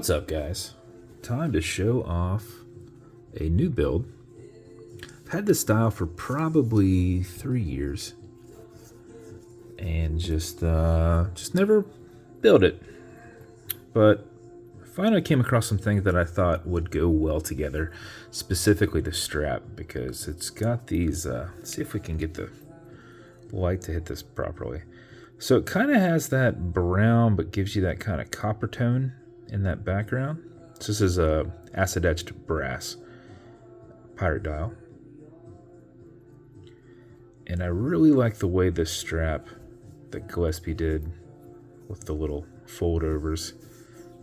What's up, guys? Time to show off a new build. I've had this style for probably 3 years and just never built it. But I finally came across some things that I thought would go well together, specifically the strap, because it's got these, let's see if we can get the light to hit this properly. So it kind of has that brown, but gives you that kind of copper tone in that background. So this is a acid etched brass pirate dial. And I really like the way this strap that Gillespie did with the little fold overs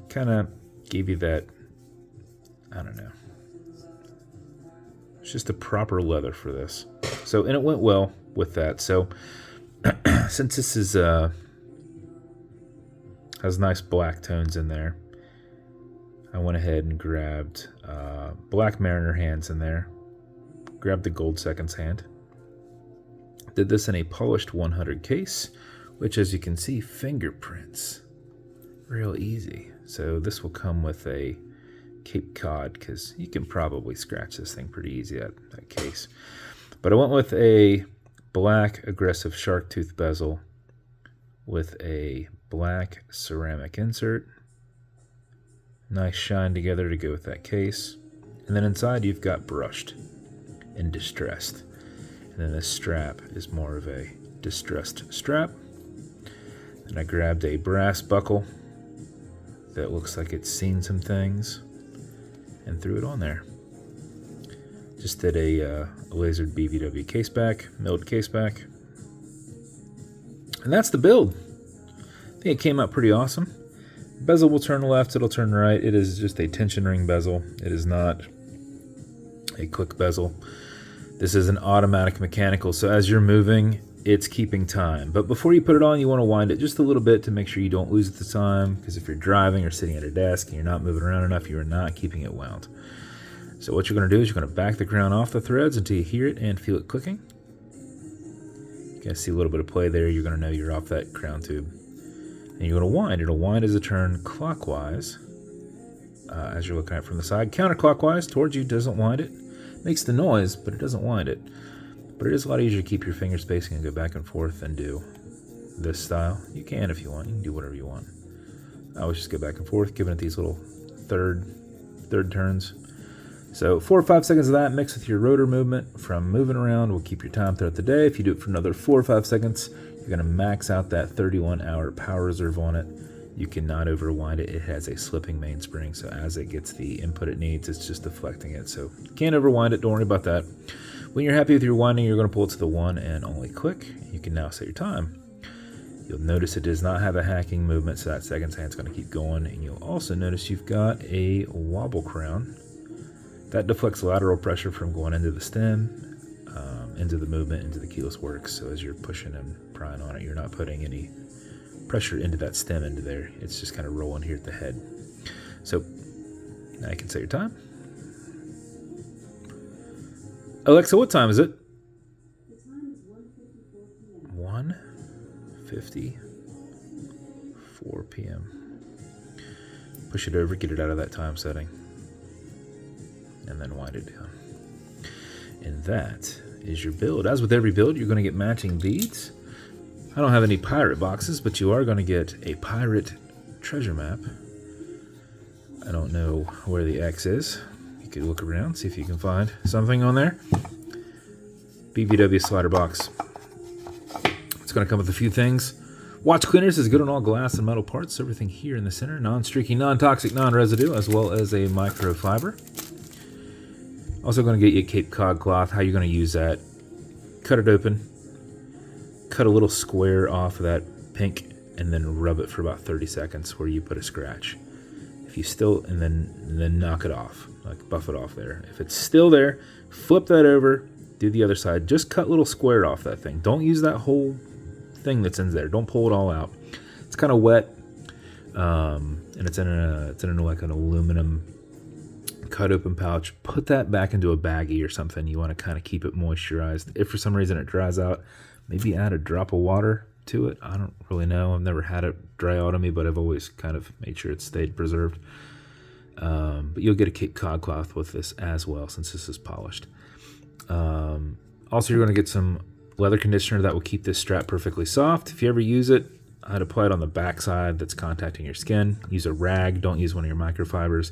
kind of gave you that, I don't know. It's just a proper leather for this. So, and it went well with that. So since this is has nice black tones in there, I went ahead and grabbed black mariner hands in there, grabbed the gold seconds hand, did this in a polished 100 case, which, as you can see, fingerprints real easy. So this will come with a Cape Cod, because you can probably scratch this thing pretty easy at that case. But I went with a black aggressive shark tooth bezel with a black ceramic insert. Nice shine together to go with that case. And then inside you've got brushed and distressed. And then this strap is more of a distressed strap. And I grabbed a brass buckle that looks like it's seen some things and threw it on there. Just did a lasered BVW caseback, milled caseback. And that's the build. I think it came out pretty awesome. Bezel will turn left, it'll turn right. It is just a tension ring bezel. It is not a click bezel. This is an automatic mechanical, so as you're moving, it's keeping time. But before you put it on, you want to wind it just a little bit to make sure you don't lose the time, because if you're driving or sitting at a desk and you're not moving around enough, you are not keeping it wound. So what you're going to do is you're going to back the crown off the threads until you hear it and feel it clicking. You guys see a little bit of play there. You're going to know you're off that crown tube. And you're going to wind. It'll wind as a turn clockwise as you're looking at it from the side. Counterclockwise towards you doesn't wind it. Makes the noise, but it doesn't wind it. But it is a lot easier to keep your finger spacing and go back and forth and do this style. You can if you want. You can do whatever you want. I always just go back and forth, giving it these little third turns. So 4 or 5 seconds of that mixed with your rotor movement from moving around will keep your time throughout the day. If you do it for another 4 or 5 seconds, you're going to max out that 31-hour power reserve on it. You cannot overwind it. It has a slipping mainspring, so as it gets the input it needs, it's just deflecting it. So you can't overwind it. Don't worry about that. When you're happy with your winding, you're going to pull it to the one and only click. You can now set your time. You'll notice it does not have a hacking movement, so that second hand's going to keep going. And you'll also notice you've got a wobble crown. That deflects lateral pressure from going into the stem, into the movement, into the keyless works. So as you're pushing and prying on it, you're not putting any pressure into that stem into there. It's just kind of rolling here at the head. So now you can set your time. Alexa, what time is it? The time is 1:54 p.m. 1:54 p.m. Push it over, get it out of that time setting, and then wind it down. And that is your build. As with every build, you're going to get matching beads. I don't have any pirate boxes, but you are going to get a pirate treasure map. I don't know where the X is. You could look around, see if you can find something on there. BVW slider box. It's going to come with a few things. Watch cleaners is good on all glass and metal parts. Everything here in the center. Non-streaky, non-toxic, non-residue, as well as a microfiber. Also going to get you a Cape Cod cloth. How you're going to use that. Cut it open. Cut a little square off of that pink and then rub it for about 30 seconds where you put a scratch. If you still, and then knock it off, like buff it off there. If it's still there, flip that over, do the other side. Just cut little square off that thing. Don't use that whole thing that's in there. Don't pull it all out. It's kind of wet, and it's in like an aluminum cut open pouch. Put that back into a baggie or something. You want to kind of keep it moisturized. If for some reason it dries out, maybe add a drop of water to it. I don't really know. I've never had it dry out on me, but I've always kind of made sure it stayed preserved. But you'll get a cod cloth with this as well, since this is polished. Also, you're going to get some leather conditioner that will keep this strap perfectly soft. If you ever use it, I'd apply it on the backside that's contacting your skin. Use a rag, don't use one of your microfibers.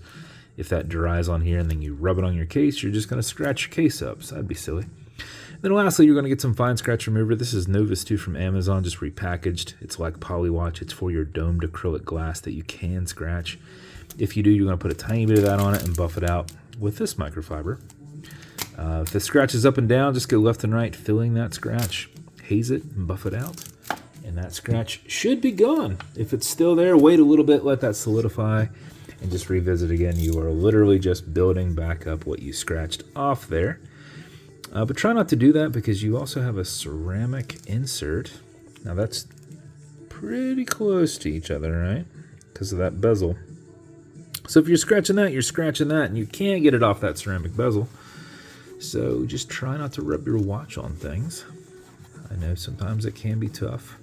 If that dries on here and then you rub it on your case, you're just going to scratch your case up, so that'd be silly. Then lastly, you're going to get some fine scratch remover. This is Novus 2 from Amazon, just repackaged. It's like Polywatch. It's for your domed acrylic glass that you can scratch. If you do, you're going to put a tiny bit of that on it and buff it out with this microfiber. If the scratch is up and down, just go left and right, filling that scratch. Haze it and buff it out. And that scratch should be gone. If it's still there, wait a little bit, let that solidify, and just revisit again. You are literally just building back up what you scratched off there. But try not to do that because you also have a ceramic insert. Now that's pretty close to each other, right? Because of that bezel. So if you're scratching that, you're scratching that, and you can't get it off that ceramic bezel. So just try not to rub your watch on things. I know sometimes it can be tough.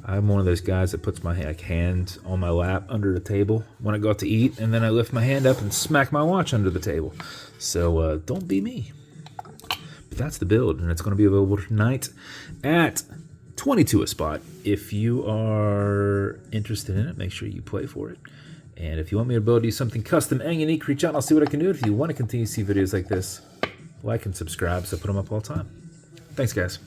I'm one of those guys that puts my hand on my lap under the table when I go out to eat, and then I lift my hand up and smack my watch under the table. So don't be me. But that's the build, and it's going to be available tonight at 22 a spot. If you are interested in it, make sure you play for it. And if you want me to build you something custom and unique, reach out and I'll see what I can do. If you want to continue to see videos like this, like and subscribe so I put them up all the time. Thanks, guys.